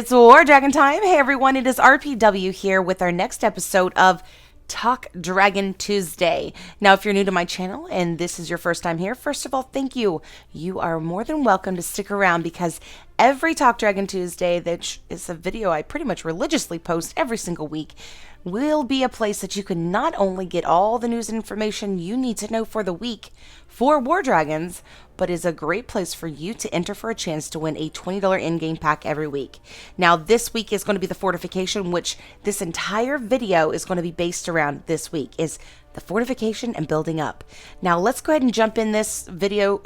It's War Dragon time. Hey everyone, it is RPW here with our next episode of Talk Dragon Tuesday. Now, if you're new to my channel and this is your first time here, first of all, thank you. You are more than welcome to stick around because every Talk Dragon Tuesday, that is a video I pretty much religiously post every single week, will be a place that you can not only get all the news and information you need to know for the week for War Dragons, but is a great place for you to enter for a chance to win a $20 in-game pack every week. Now, this week is going to be the Fortification, which this entire video is going to be based around this week, is the Fortification and building up. Now, let's go ahead and jump in this video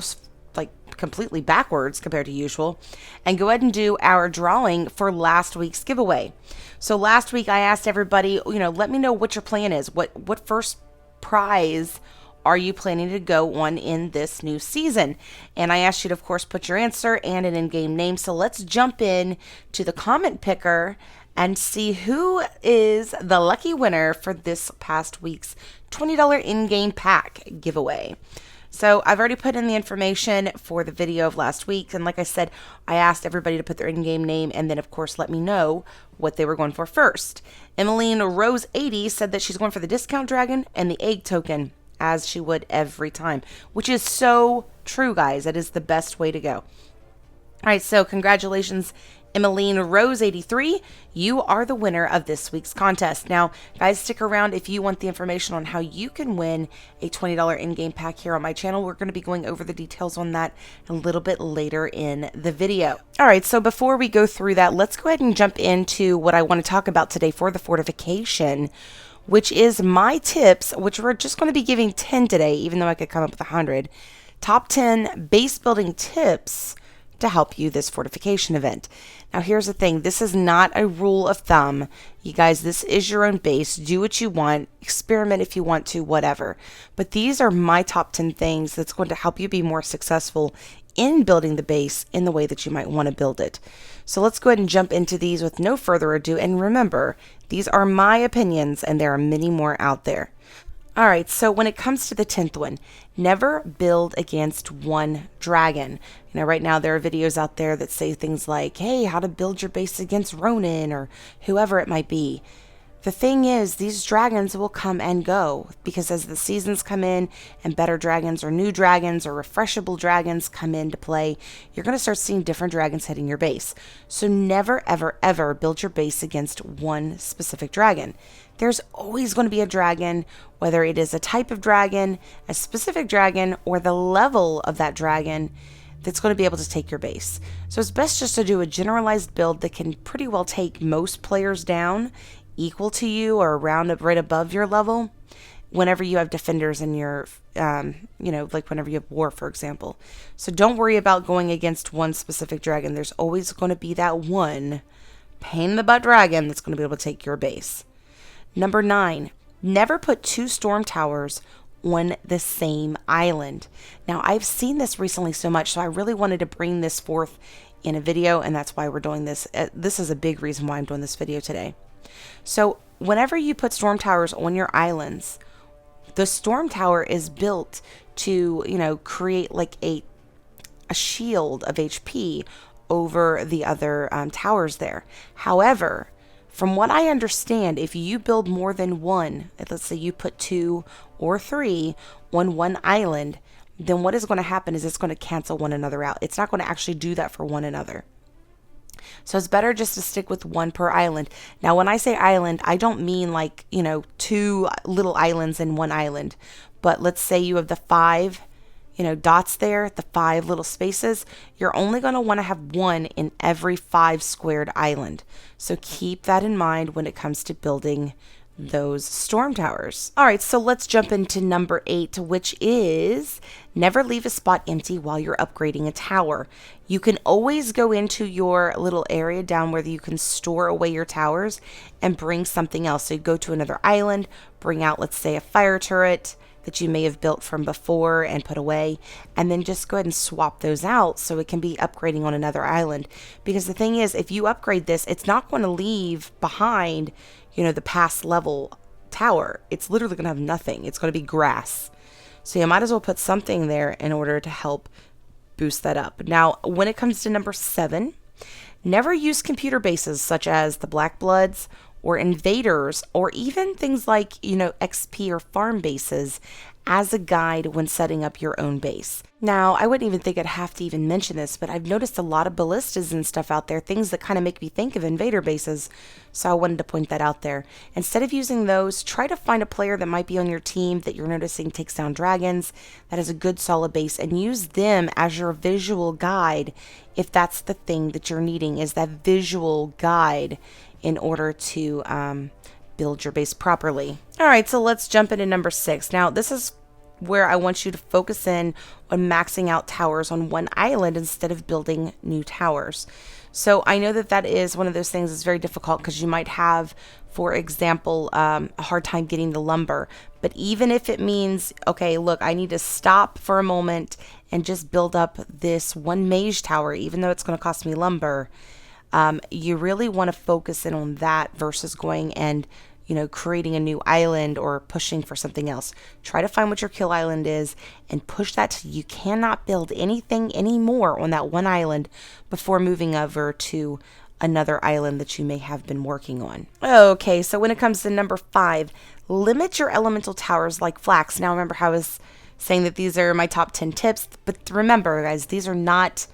like completely backwards compared to usual and go ahead and do our drawing for last week's giveaway. So last week I asked everybody, let me know what your plan is. What first prize are you planning to go on in this new season? And I asked you to, of course, put your answer and an in-game name. So let's jump in to the comment picker and see who is the lucky winner for this past week's $20 in-game pack giveaway. So I've already put in the information for the video of last week. And like I said, I asked everybody to put their in-game name and then, of course, let me know what they were going for first. Emmeline Rose 80 said that she's going for the discount dragon and the egg token, as she would every time, which is so true, guys. That is the best way to go. All right, so congratulations, Emmeline Rose 83. You are the winner of this week's contest. Now, guys, stick around if you want the information on how you can win a $20 in-game pack here on my channel. We're going to be going over the details on that a little bit later in the video. All right, so before we go through that, let's go ahead and jump into what I want to talk about today for the Fortification, which is my tips, which we're just going to be giving 10 today, even though I could come up with 100. Top 10 base building tips to help you this Fortification event. Now, here's the thing. This is not a rule of thumb. You guys, this is your own base. Do what you want. Experiment if you want to, whatever. But these are my top 10 things that's going to help you be more successful in building the base in the way that you might want to build it. So let's go ahead and jump into these with no further ado. And remember, these are my opinions and there are many more out there. All right, so when it comes to the 10th one, never build against one dragon. Right now there are videos out there that say things like, hey, how to build your base against Ronin or whoever it might be. The thing is, these dragons will come and go because as the seasons come in and better dragons or new dragons or refreshable dragons come into play, you're going to start seeing different dragons hitting your base. So never, ever, ever build your base against one specific dragon. There's always going to be a dragon, whether it is a type of dragon, a specific dragon, or the level of that dragon that's going to be able to take your base. So it's best just to do a generalized build that can pretty well take most players down equal to you or around right above your level whenever you have defenders in your, like whenever you have war, for example. So don't worry about going against one specific dragon. There's always going to be that one pain in the butt dragon that's going to be able to take your base. Number 9, never put 2 storm towers on the same island. Now, I've seen this recently so much, so I really wanted to bring this forth in a video, and that's why we're doing this. This is a big reason why I'm doing this video today. So whenever you put storm towers on your islands, the storm tower is built to, create like a shield of HP over the other towers there. However, from what I understand, if you build more than one, let's say you put 2 or 3 on one island, then what is going to happen is it's going to cancel one another out. It's not going to actually do that for one another. So it's better just to stick with one per island. Now, when I say island, I don't mean like, 2 little islands in one island. But let's say you have the 5, dots there, the 5 little spaces. You're only going to want to have 1 in every 5 squared island. So keep that in mind when it comes to building those storm towers. All right, so let's jump into number 8, which is never leave a spot empty while you're upgrading a tower. You can always go into your little area down where you can store away your towers and bring something else. So you go to another island, bring out, let's say, a fire turret that you may have built from before and put away, and then just go ahead and swap those out so it can be upgrading on another island. Because the thing is, if you upgrade this, it's not going to leave behind the past level tower. It's literally going to have nothing. It's going to be grass. So you might as well put something there in order to help boost that up. Now, when it comes to number 7, Never use computer bases such as the Black Bloods or invaders, or even things like, XP or farm bases as a guide when setting up your own base. Now, I wouldn't even think I'd have to even mention this, but I've noticed a lot of ballistas and stuff out there, things that kind of make me think of invader bases, so I wanted to point that out there. Instead of using those, try to find a player that might be on your team that you're noticing takes down dragons, that has a good solid base, and use them as your visual guide if that's the thing that you're needing, is that visual guide in order to build your base properly. All right, so let's jump into number 6. Now, this is where I want you to focus in on maxing out towers on one island instead of building new towers. So I know that is one of those things that's very difficult because you might have, for example, a hard time getting the lumber. But even if it means, okay, look, I need to stop for a moment and just build up this one mage tower, even though it's going to cost me lumber, you really want to focus in on that versus going and creating a new island or pushing for something else. Try to find what your kill island is and push that till you cannot build anything anymore on that one island before moving over to another island that you may have been working on. Okay, so when it comes to number 5, limit your elemental towers like flax. Now remember how I was saying that these are my top 10 tips, but remember guys, these are not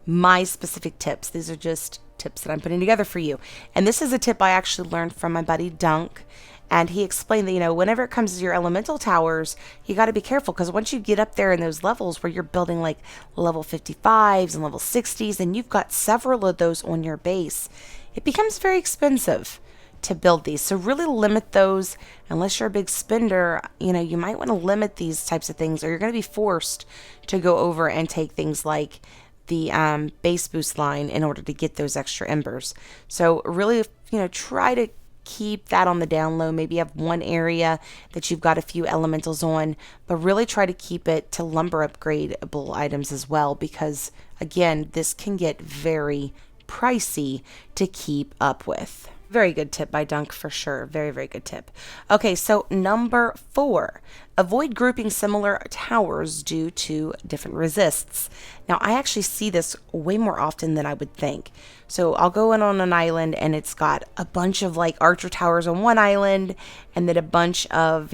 my specific tips. These are just tips that I'm putting together for you. And this is a tip I actually learned from my buddy Dunk. And he explained that, whenever it comes to your elemental towers, you got to be careful because once you get up there in those levels where you're building like level 55s and level 60s, and you've got several of those on your base, it becomes very expensive to build these. So really limit those. Unless you're a big spender, you might want to limit these types of things, or you're going to be forced to go over and take things like the base boost line in order to get those extra embers. So really, try to keep that on the down low. Maybe have one area that you've got a few elementals on, but really try to keep it to lumber upgradable items as well, because again, this can get very pricey to keep up with. Very good tip by Dunk for sure. Very, very good tip. Okay, so number 4, avoid grouping similar towers due to different resists. Now, I actually see this way more often than I would think. So I'll go in on an island and it's got a bunch of like archer towers on one island and then a bunch of,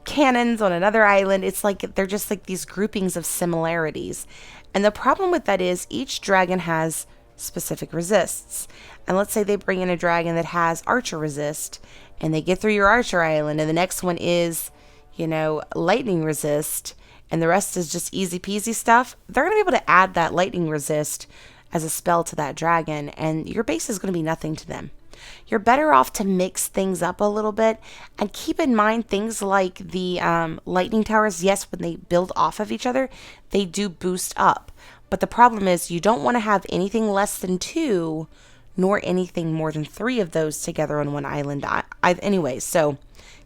cannons on another island. It's like they're just like these groupings of similarities. And the problem with that is each dragon has specific resists. And let's say they bring in a dragon that has archer resist and they get through your archer island and the next one is, lightning resist and the rest is just easy peasy stuff. They're going to be able to add that lightning resist as a spell to that dragon and your base is going to be nothing to them. You're better off to mix things up a little bit and keep in mind things like the lightning towers. Yes, when they build off of each other, they do boost up. But the problem is you don't want to have anything less than 2 nor anything more than 3 of those together on one island. Anyways, so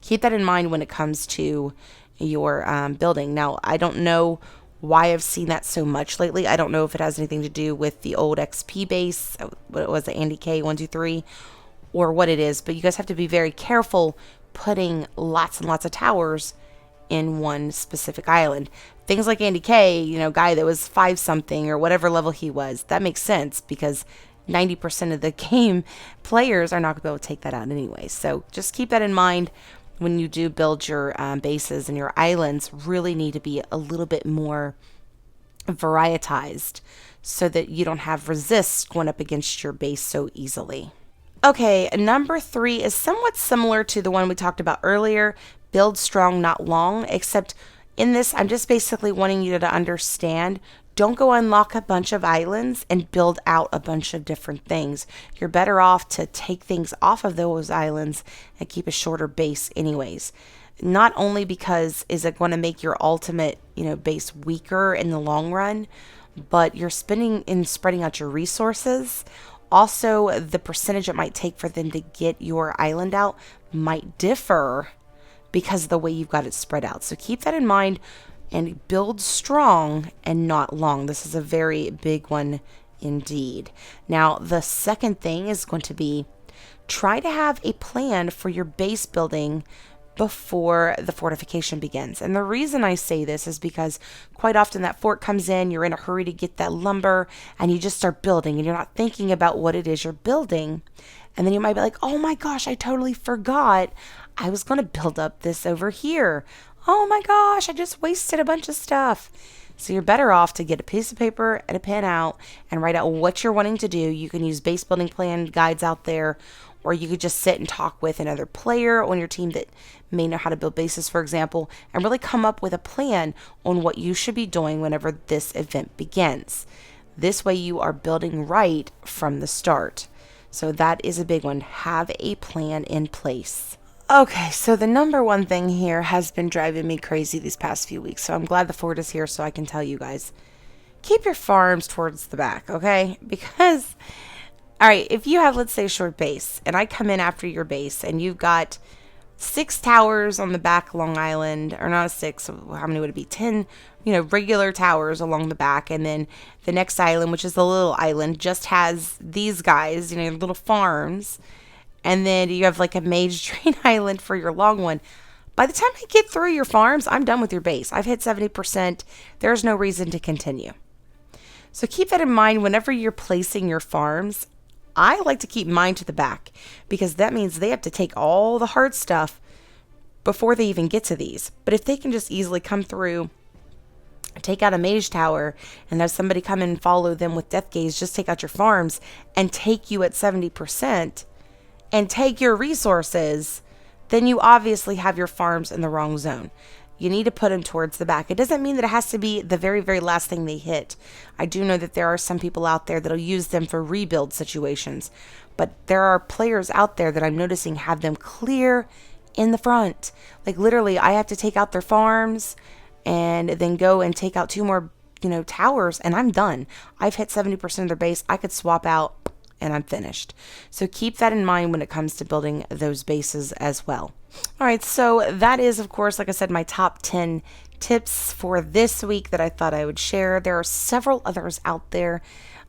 keep that in mind when it comes to your building. Now, I don't know why I've seen that so much lately. I don't know if it has anything to do with the old XP base, what was it, Andy K 123, or what it is, but you guys have to be very careful putting lots and lots of towers in one specific island. Things like Andy K, guy that was 5 something or whatever level he was, that makes sense because 90% of the game players are not going to be able to take that out anyway. So just keep that in mind when you do build your bases, and your islands really need to be a little bit more varietized so that you don't have resists going up against your base so easily. Okay, number 3 is somewhat similar to the one we talked about earlier, build strong, not long, except in this, I'm just basically wanting you to understand, don't go unlock a bunch of islands and build out a bunch of different things. You're better off to take things off of those islands and keep a shorter base anyways. Not only because is it going to make your ultimate, base weaker in the long run, but you're spending in spreading out your resources. Also, the percentage it might take for them to get your island out might differ because of the way you've got it spread out. So keep that in mind and build strong and not long. This is a very big one indeed. Now, the second thing is going to be try to have a plan for your base building before the fortification begins. And the reason I say this is because quite often that fort comes in, you're in a hurry to get that lumber, and you just start building, and you're not thinking about what it is you're building. And then you might be like, oh my gosh, I totally forgot I was going to build up this over here. Oh my gosh, I just wasted a bunch of stuff. So you're better off to get a piece of paper and a pen out and write out what you're wanting to do. You can use base building plan guides out there, or you could just sit and talk with another player on your team that may know how to build bases, for example, and really come up with a plan on what you should be doing whenever this event begins. This way you are building right from the start. So that is a big one. Have a plan in place. Okay, so the number one thing here has been driving me crazy these past few weeks. So I'm glad the fort is here so I can tell you guys. Keep your farms towards the back, okay? Because, all right, if you have, let's say, a short base, and I come in after your base, and you've got 6 towers on the back Long Island, or not 6, how many would it be? 10, regular towers along the back, and then the next island, which is the little island, just has these guys, little farms. And then you have like a mage drain island for your long one. By the time I get through your farms, I'm done with your base. I've hit 70%. There's no reason to continue. So keep that in mind whenever you're placing your farms. I like to keep mine to the back because that means they have to take all the hard stuff before they even get to these. But if they can just easily come through, take out a mage tower, and have somebody come in and follow them with death gaze, just take out your farms and take you at 70%, and take your resources, then you obviously have your farms in the wrong zone. You need to put them towards the back. It doesn't mean that it has to be the very, very last thing they hit. I do know that there are some people out there that'll use them for rebuild situations, but there are players out there that I'm noticing have them clear in the front. Like literally, I have to take out their farms and then go and take out 2 more, towers, and I'm done. I've hit 70% of their base. I could swap out and I'm finished. So keep that in mind when it comes to building those bases as well. All right, so that is, of course, like I said, my top 10 tips for this week that I thought I would share. There are several others out there.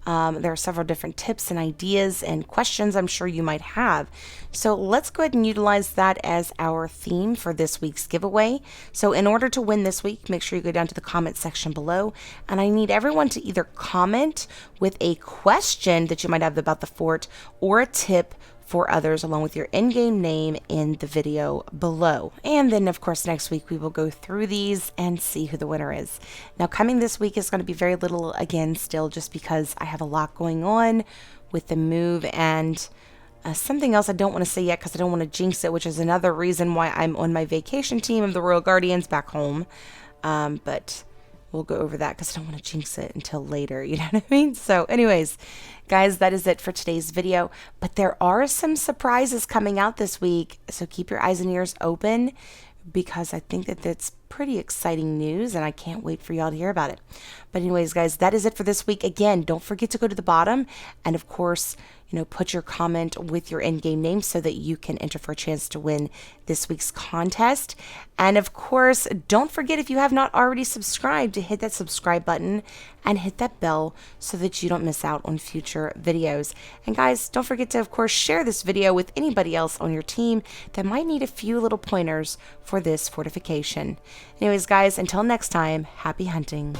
There are several different tips and ideas and questions I'm sure you might have. So let's go ahead and utilize that as our theme for this week's giveaway. So in order to win this week, make sure you go down to the comment section below. And I need everyone to either comment with a question that you might have about the fort or a tip for others along with your in-game name in the video below. And then of course next week we will go through these and see who the winner is. Now coming this week is going to be very little again still, just because I have a lot going on with the move and something else I don't want to say yet because I don't want to jinx it, which is another reason why I'm on my vacation team of the Royal Guardians back home. But we'll go over that because I don't want to jinx it until later, you know what I mean? So anyways, guys, that is it for today's video. But there are some surprises coming out this week, so keep your eyes and ears open because I think that that's pretty exciting news and I can't wait for y'all to hear about it. But anyways, guys, that is it for this week. Again, don't forget to go to the bottom and of course, put your comment with your in-game name so that you can enter for a chance to win this week's contest. And of course, don't forget, if you have not already subscribed, to hit that subscribe button and hit that bell so that you don't miss out on future videos. And guys, don't forget to, of course, share this video with anybody else on your team that might need a few little pointers for this fortification. Anyways, guys, until next time, happy hunting.